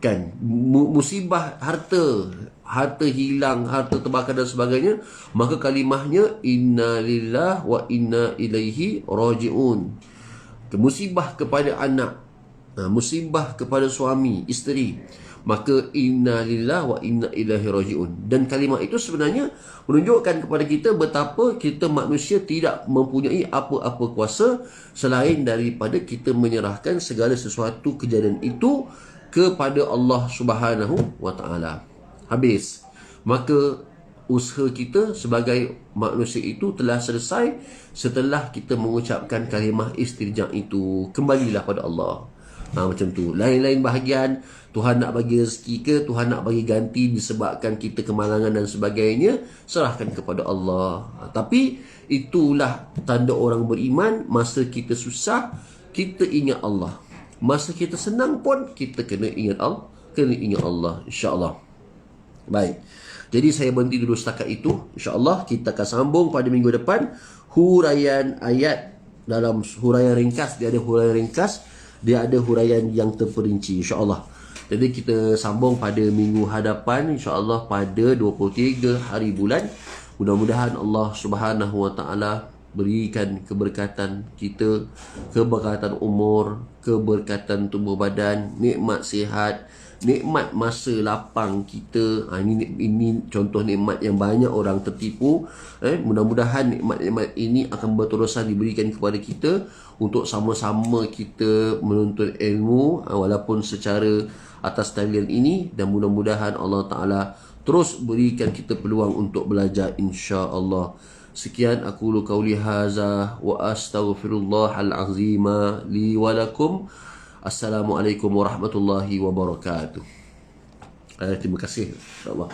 A: Kan, musibah harta hilang, harta terbakar dan sebagainya, maka kalimahnya inna lillah wa inna ilaihi raji'un. Musibah kepada anak, musibah kepada suami, isteri, maka inna lillah wa inna ilaihi raji'un. Dan kalimah itu sebenarnya menunjukkan kepada kita betapa kita manusia tidak mempunyai apa-apa kuasa selain daripada kita menyerahkan segala sesuatu kejadian itu kepada Allah Subhanahu wa ta'ala. Habis. Maka usaha kita sebagai manusia itu telah selesai setelah kita mengucapkan kalimah istirja' itu. Kembalilah pada Allah. Macam tu. Lain-lain bahagian, Tuhan nak bagi rezeki ke, Tuhan nak bagi ganti disebabkan kita kemalangan dan sebagainya, serahkan kepada Allah. Tapi itulah tanda orang beriman. Masa kita susah, kita ingat Allah. Masa kita senang pun, kita kena ingat Allah. InsyaAllah. Baik. Jadi saya berhenti dulu setakat itu. InsyaAllah kita akan sambung pada minggu depan. Huraian ayat. Dalam huraian ringkas, dia ada huraian ringkas, dia ada huraian yang terperinci, insyaAllah. Jadi kita sambung pada minggu hadapan, insya-Allah pada 23 hari bulan. Mudah-mudahan Allah Subhanahu Wa Taala berikan keberkatan kita, keberkatan umur, keberkatan tubuh badan, nikmat sihat, nikmat masa lapang kita. Ini contoh nikmat yang banyak orang tertipu. Mudah-mudahan nikmat-nikmat ini akan berterusan diberikan kepada kita untuk sama-sama kita menuntut ilmu walaupun secara atas talian ini, dan mudah-mudahan Allah Ta'ala terus berikan kita peluang untuk belajar, insya-Allah. Sekian aku lu qauli haza wa astaghfirullahal azima li wa lakum. Assalamualaikum warahmatullahi wabarakatuh. Terima kasih, insya-Allah.